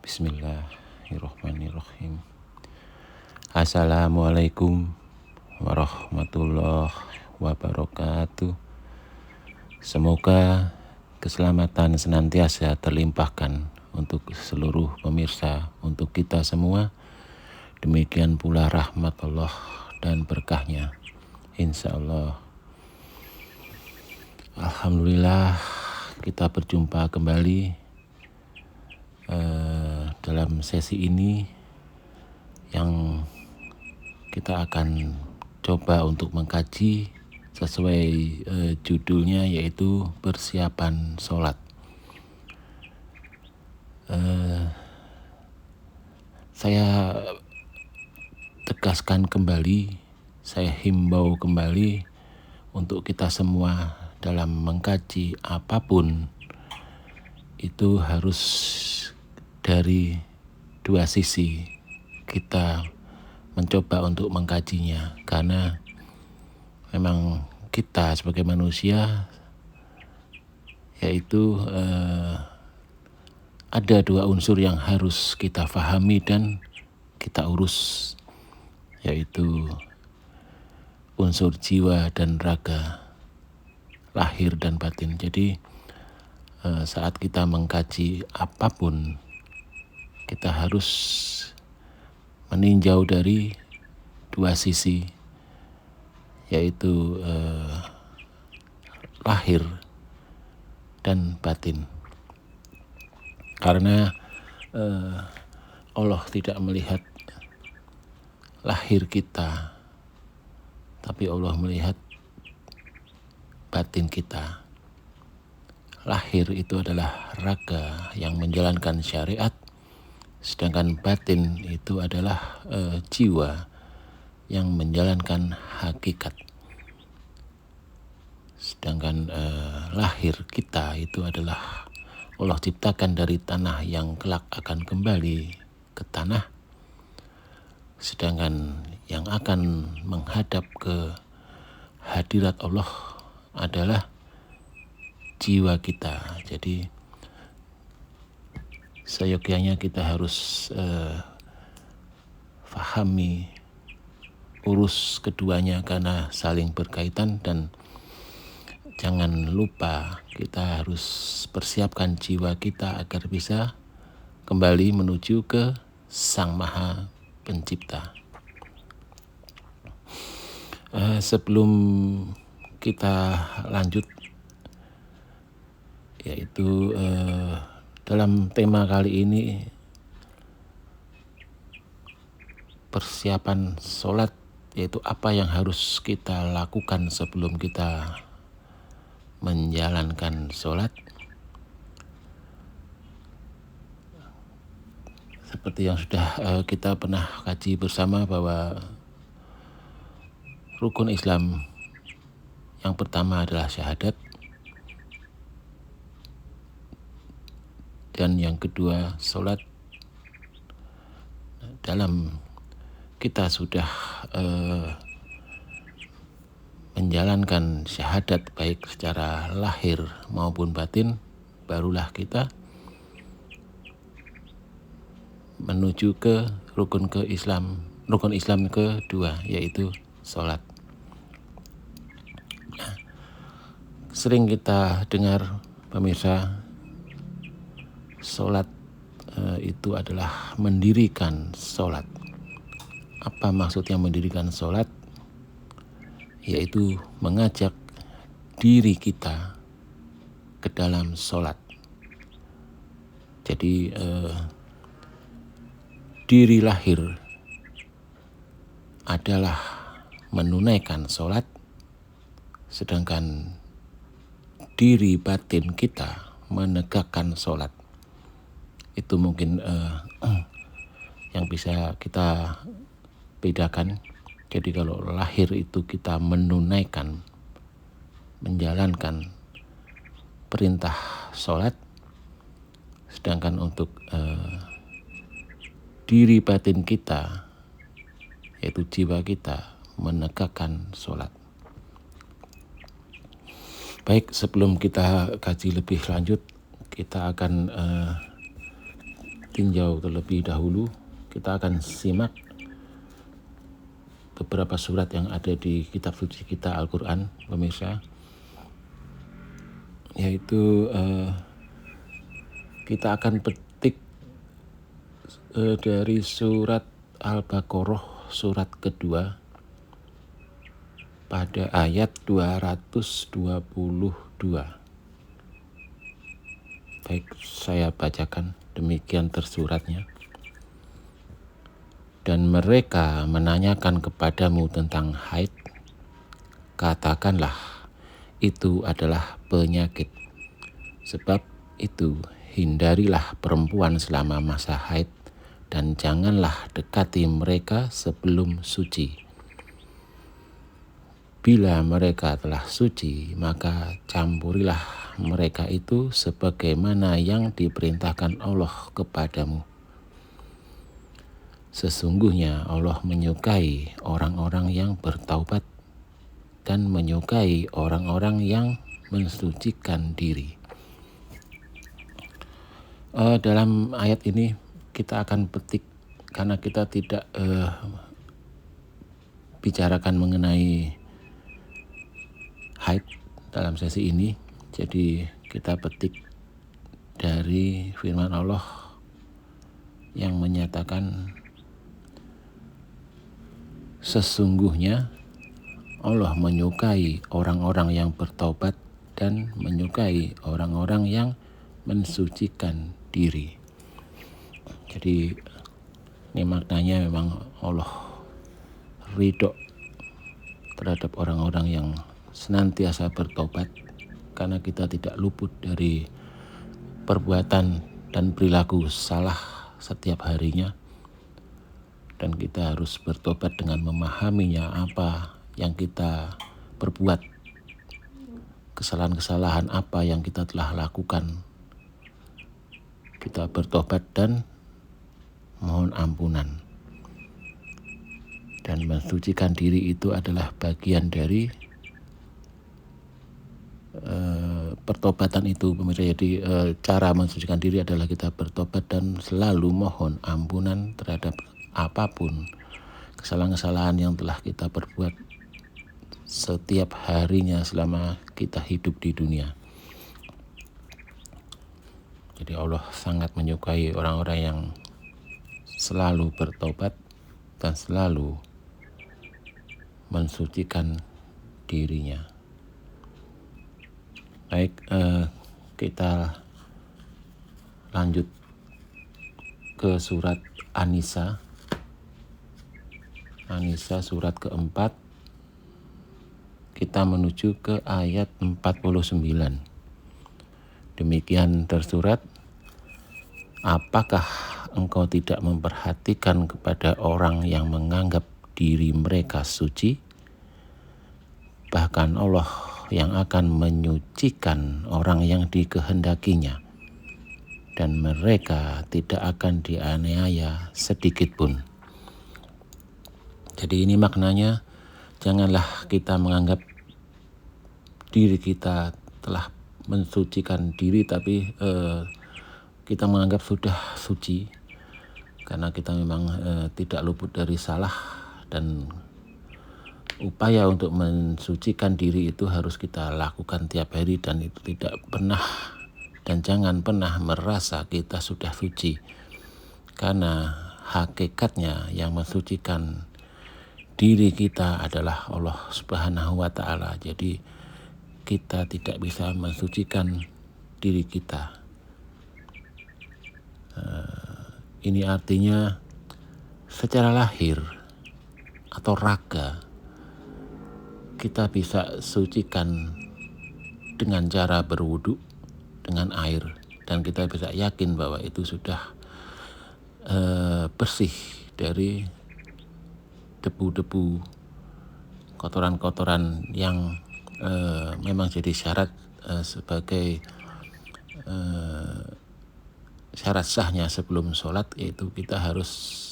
Bismillahirrahmanirrahim. Assalamualaikum warahmatullahi wabarakatuh. Semoga keselamatan senantiasa terlimpahkan untuk seluruh pemirsa, untuk kita semua. Demikian pula rahmat Allah dan berkahnya, insya Allah. Alhamdulillah kita berjumpa kembali dalam sesi ini yang kita akan coba untuk mengkaji sesuai judulnya, yaitu persiapan sholat. Saya tegaskan kembali, saya himbau kembali untuk kita semua dalam mengkaji apapun itu harus dari dua sisi kita mencoba untuk mengkajinya, karena memang kita sebagai manusia yaitu ada dua unsur yang harus kita fahami dan kita urus, yaitu unsur jiwa dan raga, lahir dan batin. Jadi saat kita mengkaji apapun, kita harus meninjau dari dua sisi, yaitu lahir dan batin. Karena Allah tidak melihat lahir kita, tapi Allah melihat batin kita. Lahir itu adalah raga yang menjalankan syariat, sedangkan batin itu adalah jiwa yang menjalankan hakikat. Sedangkan lahir kita itu adalah Allah ciptakan dari tanah yang kelak akan kembali ke tanah, sedangkan yang akan menghadap ke hadirat Allah adalah jiwa kita. Jadi seyogyanya kita harus fahami, urus keduanya karena saling berkaitan, dan jangan lupa kita harus persiapkan jiwa kita agar bisa kembali menuju ke Sang Maha Pencipta. Sebelum kita lanjut, yaitu dalam tema kali ini, persiapan sholat, yaitu apa yang harus kita lakukan sebelum kita menjalankan sholat. Seperti yang sudah kita pernah kaji bersama, bahwa rukun Islam yang pertama adalah syahadat, dan yang kedua sholat. Dalam kita sudah menjalankan syahadat baik secara lahir maupun batin, barulah kita menuju ke rukun Islam kedua, yaitu sholat. Sering kita dengar, pemirsa, sholat itu adalah mendirikan sholat. Apa maksudnya mendirikan sholat? Yaitu mengajak diri kita ke dalam sholat. Jadi diri lahir adalah menunaikan sholat, sedangkan diri batin kita menegakkan sholat. Itu mungkin yang bisa kita bedakan. Jadi kalau lahir itu kita menunaikan, menjalankan perintah sholat, sedangkan untuk diri batin kita, yaitu jiwa kita, menegakkan sholat. Baik, sebelum kita kaji lebih lanjut, kita akan tinjau terlebih dahulu, kita akan simak beberapa surat yang ada di kitab suci kita Al-Quran, pemirsa. Yaitu kita akan petik dari surat Al-Baqarah surat kedua pada ayat 222. Baik, saya bacakan, demikian tersuratnya. Dan mereka menanyakan kepadamu tentang haid, katakanlah itu adalah penyakit. Sebab itu hindarilah perempuan selama masa haid dan janganlah dekati mereka sebelum suci. Bila mereka telah suci, maka campurilah mereka itu sebagaimana yang diperintahkan Allah kepadamu. Sesungguhnya Allah menyukai orang-orang yang bertaubat dan menyukai orang-orang yang mensucikan diri. Dalam ayat ini kita akan petik, karena kita tidak bicarakan mengenai haid dalam sesi ini, jadi kita petik dari firman Allah yang menyatakan sesungguhnya Allah menyukai orang-orang yang bertaubat dan menyukai orang-orang yang mensucikan diri. Jadi ini maknanya memang Allah ridho terhadap orang-orang yang senantiasa bertobat, karena kita tidak luput dari perbuatan dan perilaku salah setiap harinya, dan kita harus bertobat dengan memahaminya apa yang kita perbuat, kesalahan-kesalahan apa yang kita telah lakukan. Kita bertobat dan mohon ampunan. Dan mensucikan diri itu adalah bagian dari pertobatan itu, pemirsa. Jadi cara mensucikan diri adalah kita bertobat dan selalu mohon ampunan terhadap apapun kesalahan-kesalahan yang telah kita perbuat setiap harinya selama kita hidup di dunia. Jadi Allah sangat menyukai orang-orang yang selalu bertobat dan selalu mensucikan dirinya. Baik, kita lanjut ke surat An-Nisa. An-Nisa surat keempat, kita menuju ke ayat 49. Demikian tersurat, apakah engkau tidak memperhatikan kepada orang yang menganggap diri mereka suci? Bahkan Allah yang akan menyucikan orang yang dikehendakinya, dan mereka tidak akan dianiaya sedikit pun. Jadi ini maknanya, janganlah kita menganggap diri kita telah mensucikan diri, tapi kita menganggap sudah suci, karena kita memang tidak luput dari salah, dan upaya untuk mensucikan diri itu harus kita lakukan tiap hari, dan itu tidak pernah dan jangan pernah merasa kita sudah suci, karena hakikatnya yang mensucikan diri kita adalah Allah Subhanahu wa Ta'ala. Jadi kita tidak bisa mensucikan diri kita. Ini artinya secara lahir atau raga kita bisa sucikan dengan cara berwudu dengan air, dan kita bisa yakin bahwa itu sudah bersih dari debu-debu, kotoran-kotoran yang memang jadi syarat sebagai syarat sahnya sebelum sholat, yaitu kita harus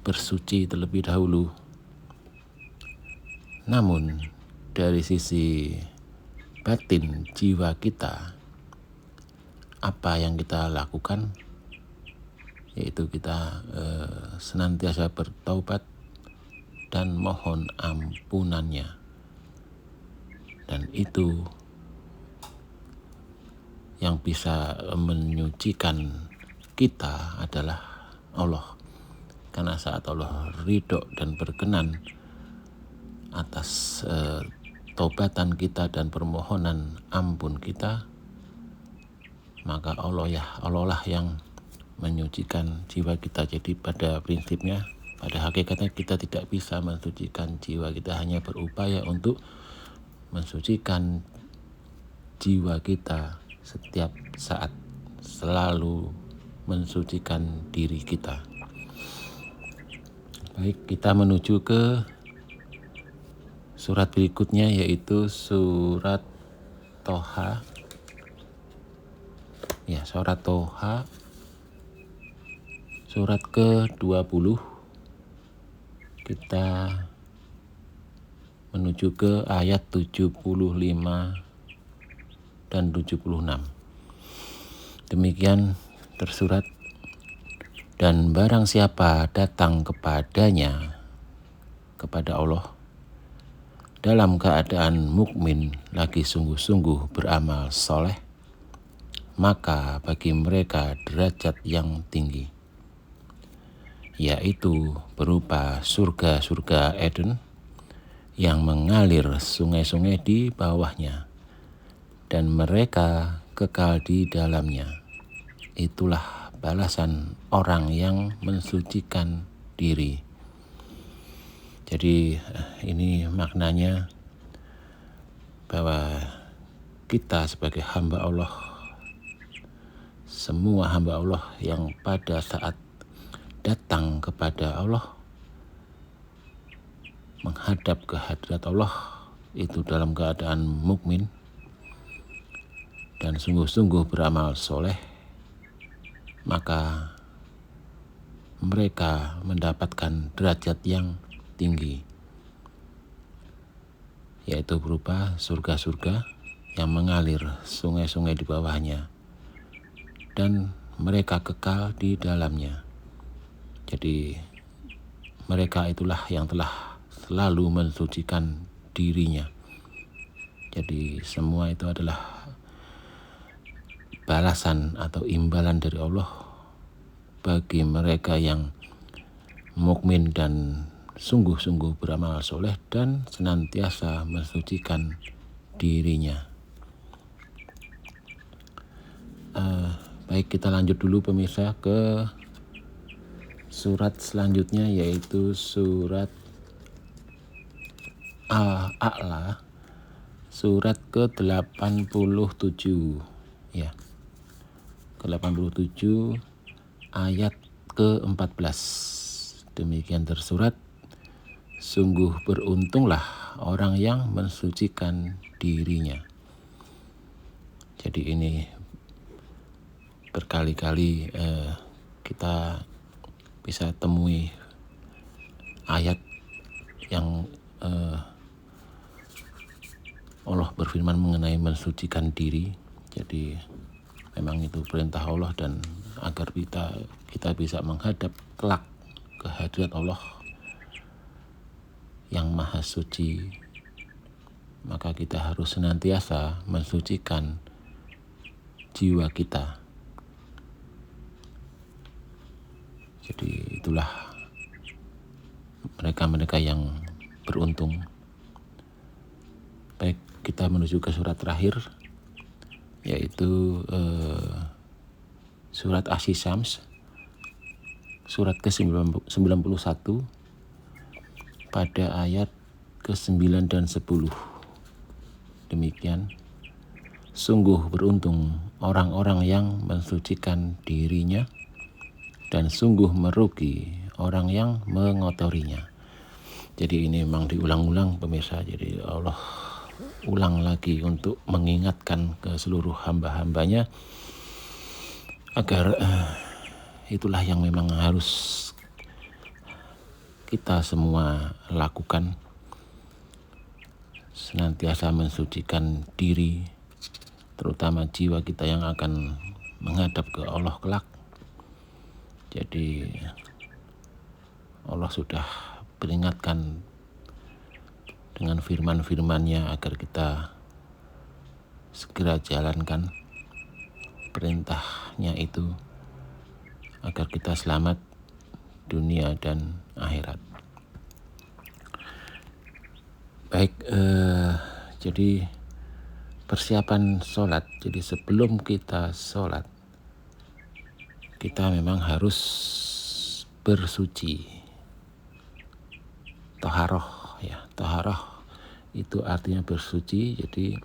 bersuci terlebih dahulu. Namun dari sisi batin jiwa kita, apa yang kita lakukan yaitu kita senantiasa bertaubat dan mohon ampunannya. Dan itu yang bisa menyucikan kita adalah Allah. Karena saat Allah ridho dan berkenan atas taubatan kita dan permohonan ampun kita, maka Allah lah yang menyucikan jiwa kita. Jadi pada prinsipnya, pada hakikatnya kita tidak bisa mensucikan jiwa kita, hanya berupaya untuk mensucikan jiwa kita setiap saat, selalu mensucikan diri kita. Baik, kita menuju ke surat berikutnya, yaitu surat Toha. Ya, surat Toha, surat ke-20. Kita menuju ke ayat 75 dan 76. Demikian tersurat, dan barang siapa datang kepadanya, kepada Allah, dalam keadaan mukmin lagi sungguh-sungguh beramal soleh, maka bagi mereka derajat yang tinggi, yaitu berupa surga-surga Eden yang mengalir sungai-sungai di bawahnya, dan mereka kekal di dalamnya. Itulah balasan orang yang mensucikan diri. Jadi ini maknanya bahwa kita sebagai hamba Allah, semua hamba Allah yang pada saat datang kepada Allah, menghadap ke hadirat Allah, itu dalam keadaan mukmin dan sungguh-sungguh beramal soleh, maka mereka mendapatkan derajat yang tinggi, yaitu berupa surga-surga yang mengalir sungai-sungai di bawahnya, dan mereka kekal di dalamnya. Jadi mereka itulah yang telah selalu mensucikan dirinya. Jadi semua itu adalah balasan atau imbalan dari Allah bagi mereka yang mukmin dan sungguh-sungguh beramal soleh dan senantiasa mensucikan dirinya. Baik, kita lanjut dulu pemirsa ke surat selanjutnya, yaitu surat Al-A'la, surat ke-87 ya. Ke-87 ayat ke-14. Demikian tersurat, sungguh beruntunglah orang yang mensucikan dirinya. Jadi ini berkali-kali kita bisa temui ayat yang Allah berfirman mengenai mensucikan diri. Jadi memang itu perintah Allah, dan agar kita bisa menghadap kelak ke hadirat Allah yang maha suci, maka kita harus senantiasa mensucikan jiwa kita. Jadi itulah mereka-mereka yang beruntung. Baik, kita menuju ke surat terakhir, yaitu surat Asy-Syams, surat ke-91 pada ayat ke-9 dan 10. Demikian, sungguh beruntung orang-orang yang mensucikan dirinya, dan sungguh merugi orang yang mengotorinya. Jadi ini memang diulang-ulang pemirsa. Jadi Allah ulang lagi untuk mengingatkan ke seluruh hamba-hambanya agar itulah yang memang harus kita semua lakukan, senantiasa mensucikan diri, terutama jiwa kita yang akan menghadap ke Allah kelak, Jadi Allah sudah peringatkan dengan firman-firman-Nya agar kita segera jalankan perintahnya itu agar kita selamat dunia dan akhirat. Baik, jadi persiapan sholat. Jadi sebelum kita sholat, kita memang harus bersuci. Toharoh, ya, toharoh itu artinya bersuci. Jadi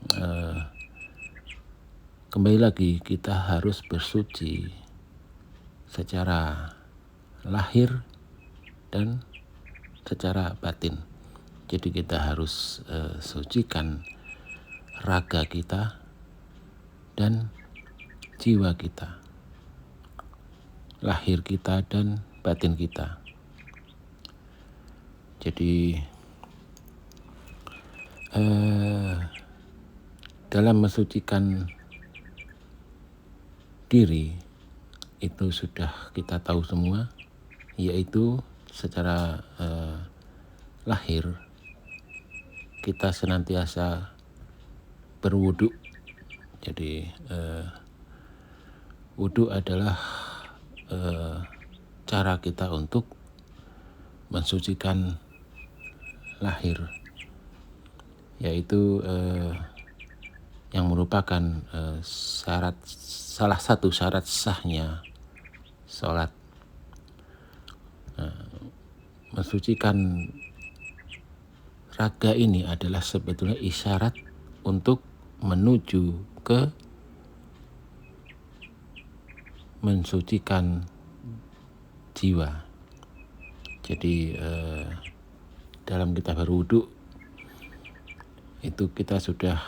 kembali lagi kita harus bersuci secara lahir dan secara batin. Jadi kita harus sucikan raga kita dan jiwa kita, lahir kita dan batin kita. Jadi dalam mensucikan diri itu sudah kita tahu semua, yaitu secara lahir kita senantiasa berwudu. Jadi wudu adalah cara kita untuk mensucikan lahir, yaitu yang merupakan salah satu syarat sahnya sholat. Mensucikan raga ini adalah sebetulnya isyarat untuk menuju ke mensucikan jiwa. Jadi dalam kita berwudu itu kita sudah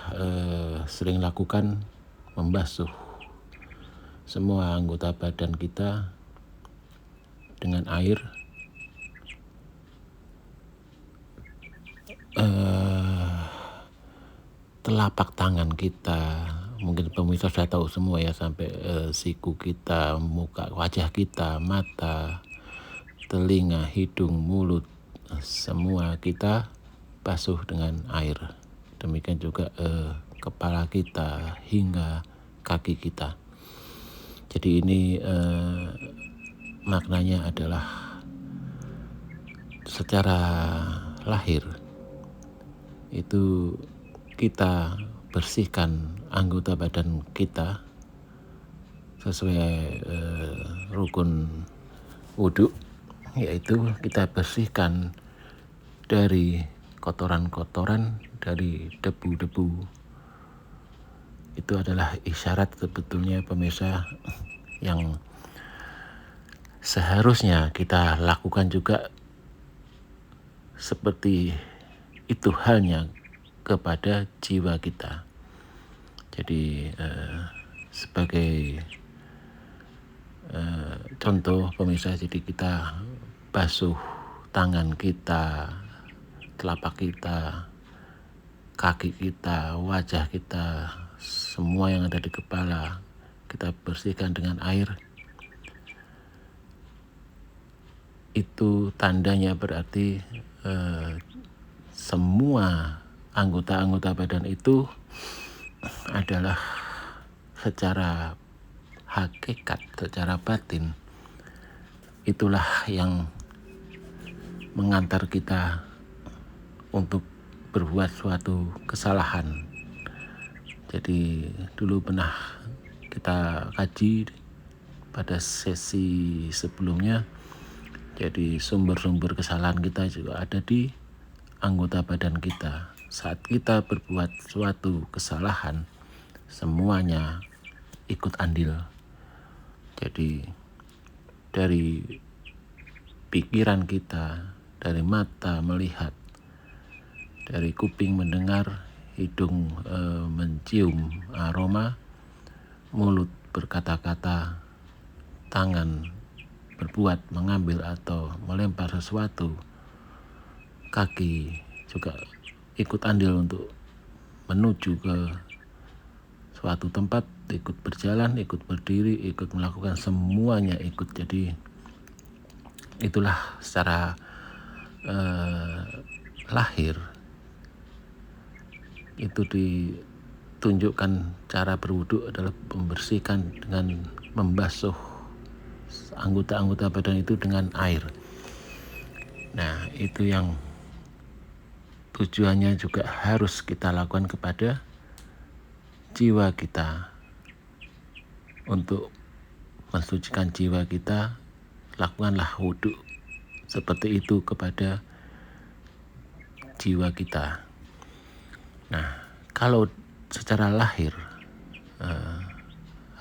sering lakukan membasuh semua anggota badan kita dengan air. Telapak tangan kita, mungkin pemirsa sudah tahu semua ya, sampai siku kita, muka, wajah kita, mata, telinga, hidung, mulut, semua kita basuh dengan air. Demikian juga kepala kita hingga kaki kita. Jadi ini maknanya adalah secara lahir itu kita bersihkan anggota badan kita sesuai rukun wudu, yaitu kita bersihkan dari kotoran-kotoran, dari debu-debu. Itu adalah isyarat sebetulnya pemirsa yang seharusnya kita lakukan juga seperti itu halnya kepada jiwa kita. Jadi sebagai contoh pemirsa, jadi kita basuh tangan kita, telapak kita, kaki kita, wajah kita, semua yang ada di kepala kita bersihkan dengan air. Itu tandanya berarti semua anggota-anggota badan itu adalah secara hakikat, secara batin, itulah yang mengantar kita untuk berbuat suatu kesalahan. Jadi dulu pernah kita kaji pada sesi sebelumnya, jadi sumber-sumber kesalahan kita juga ada di anggota badan kita. Saat kita berbuat suatu kesalahan, semuanya ikut andil. Jadi dari pikiran kita, dari mata melihat, dari kuping mendengar, hidung mencium aroma, mulut berkata-kata, tangan berbuat, mengambil atau melempar sesuatu, kaki juga ikut andil untuk menuju ke suatu tempat, ikut berjalan, ikut berdiri, ikut melakukan, semuanya ikut. Jadi itulah secara lahir itu ditunjukkan cara berwudu adalah membersihkan dengan membasuh anggota-anggota badan itu dengan air. Nah, itu yang tujuannya juga harus kita lakukan kepada jiwa kita. Untuk mensucikan jiwa kita, lakukanlah wudu seperti itu kepada jiwa kita. Nah, kalau secara lahir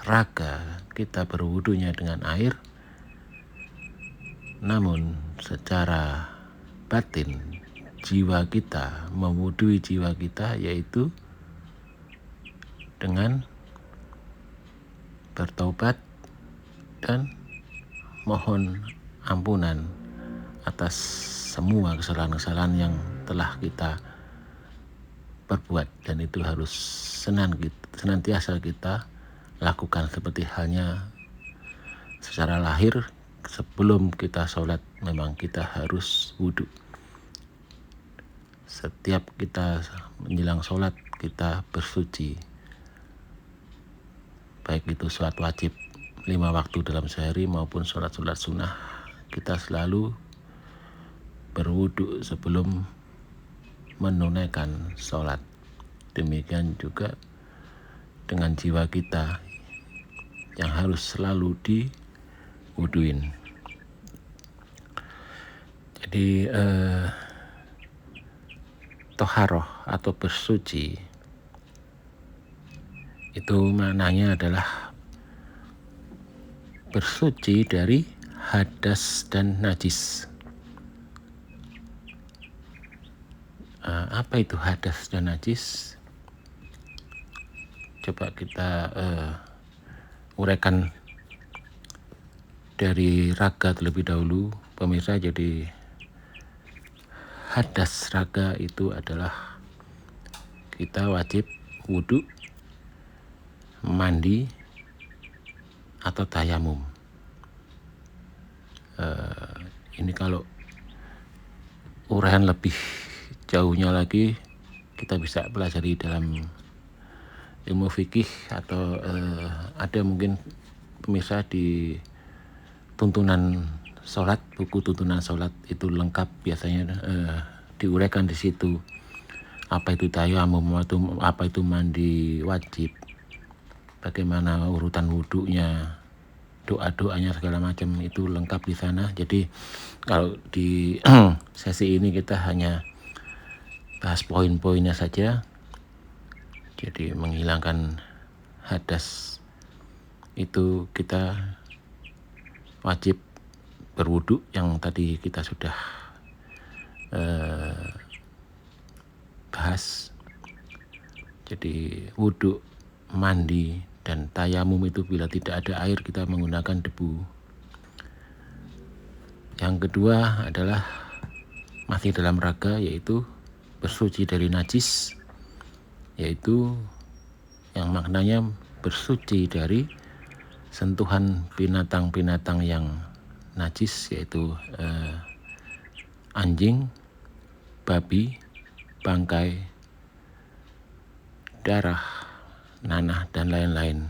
raga kita berwudunya dengan air, namun secara batin jiwa kita mewudui jiwa kita, yaitu dengan bertaubat dan mohon ampunan atas semua kesalahan-kesalahan yang telah kita perbuat, dan itu harus senantiasa kita lakukan. Seperti halnya secara lahir, sebelum kita sholat memang kita harus wudu. Setiap kita menjelang sholat kita bersuci, baik itu sholat wajib 5 waktu dalam sehari maupun sholat-sholat sunnah, kita selalu berwudu sebelum menunaikan sholat. Demikian juga dengan jiwa kita yang harus selalu diwuduin. Jadi toharoh atau bersuci itu maknanya adalah bersuci dari hadas dan najis. Apa itu hadas dan najis? Coba kita uraikan dari raga terlebih dahulu, pemirsa. Jadi hadas raga itu adalah kita wajib wudu, mandi, atau tayamum. Ini kalau uraian lebih jauhnya lagi kita bisa pelajari dalam ilmu fikih, atau ada mungkin pemirsa di tuntunan sholat, buku tuntunan sholat itu lengkap biasanya diuraikan di situ apa itu tayamum, apa itu mandi wajib, bagaimana urutan wudunya, doa-doanya segala macam, itu lengkap di sana. Jadi kalau di sesi ini kita hanya bahas poin-poinnya saja. Jadi menghilangkan hadas itu kita wajib berwudu yang tadi kita sudah bahas. Jadi wudu, mandi, dan tayamum itu bila tidak ada air kita menggunakan debu. Yang kedua adalah masih dalam raga, yaitu bersuci dari najis, yaitu yang maknanya bersuci dari sentuhan binatang-binatang yang najis, yaitu anjing, babi, bangkai, darah, nanah, dan lain-lain,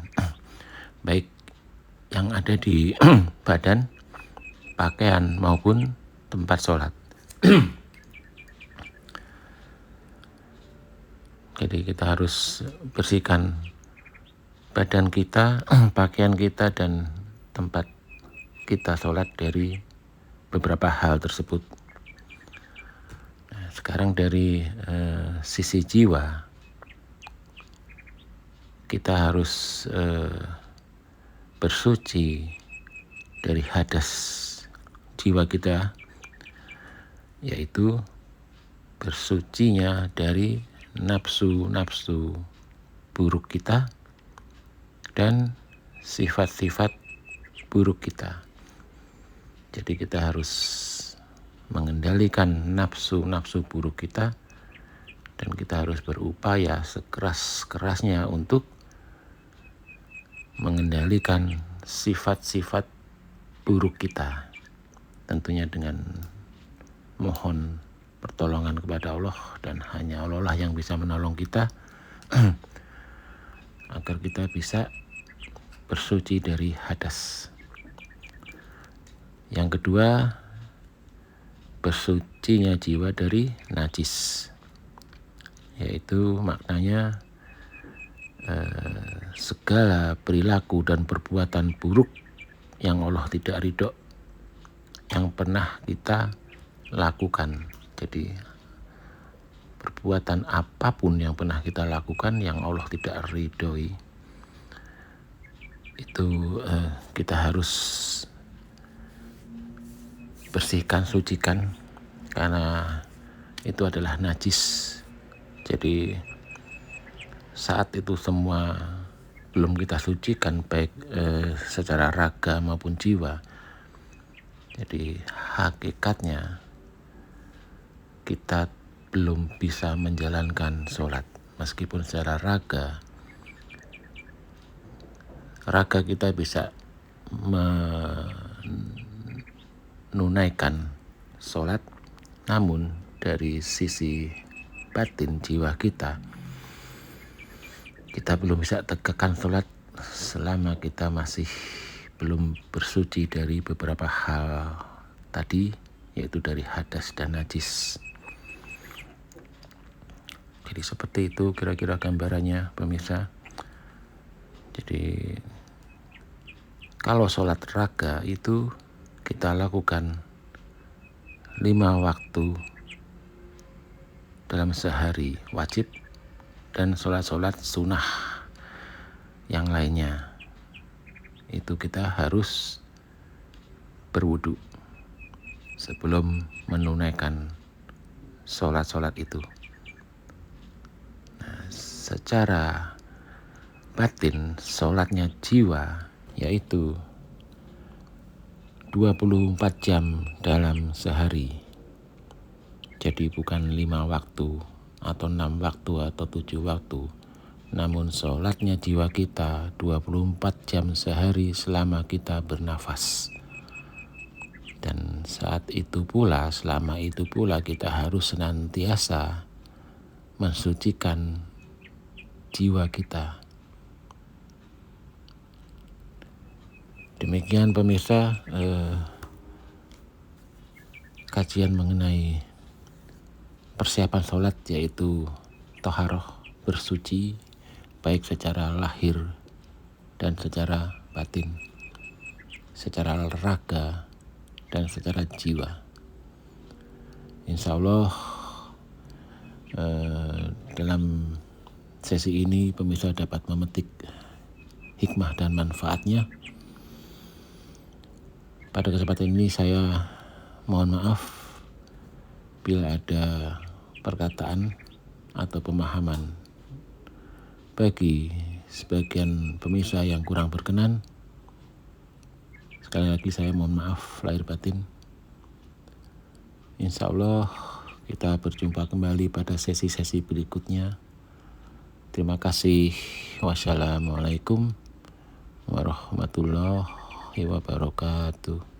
baik yang ada di badan, pakaian, maupun tempat sholat. Jadi kita harus bersihkan badan kita, pakaian kita, dan tempat kita sholat dari beberapa hal tersebut. Nah, sekarang dari sisi jiwa, kita harus bersuci dari hadas jiwa kita, yaitu bersucinya dari nafsu-nafsu buruk kita dan sifat-sifat buruk kita. Jadi kita harus mengendalikan nafsu-nafsu buruk kita, dan kita harus berupaya sekeras-kerasnya untuk mengendalikan sifat-sifat buruk kita. tentunya dengan mohon pertolongan kepada Allah, dan hanya Allah lah yang bisa menolong kita agar kita bisa bersuci dari hadas. Yang kedua, bersucinya jiwa dari najis, yaitu maknanya segala perilaku dan perbuatan buruk yang Allah tidak ridho yang pernah kita lakukan. Jadi perbuatan apapun yang pernah kita lakukan yang Allah tidak ridhoi, itu kita harus bersihkan, sucikan, karena itu adalah najis. Jadi saat itu semua belum kita sucikan, baik secara raga maupun jiwa. Jadi hakikatnya kita belum bisa menjalankan sholat. Meskipun secara raga kita bisa menunaikan sholat, namun dari sisi batin jiwa kita belum bisa tegakkan sholat selama kita masih belum bersuci dari beberapa hal tadi, yaitu dari hadas dan najis. Jadi seperti itu kira-kira gambarannya, pemirsa. Jadi kalau sholat raga itu kita lakukan 5 waktu dalam sehari wajib, dan sholat-sholat sunnah yang lainnya itu kita harus berwudu sebelum menunaikan sholat-sholat itu. Nah, secara batin sholatnya jiwa yaitu 24 jam dalam sehari. Jadi bukan 5 waktu atau 6 waktu atau 7 waktu, namun sholatnya jiwa kita 24 jam sehari selama kita bernafas. Dan selama itu pula kita harus senantiasa mensucikan jiwa kita. Demikian pemirsa, kajian mengenai persiapan sholat, yaitu toharoh, bersuci baik secara lahir dan secara batin, secara raga dan secara jiwa. Insya Allah dalam sesi ini pemirsa dapat memetik hikmah dan manfaatnya. Pada kesempatan ini saya mohon maaf bila ada perkataan atau pemahaman bagi sebagian pemirsa yang kurang berkenan. Sekali lagi saya mohon maaf lahir batin. Insya Allah kita berjumpa kembali pada sesi-sesi berikutnya. Terima kasih. Wassalamualaikum warahmatullahi wabarakatuh.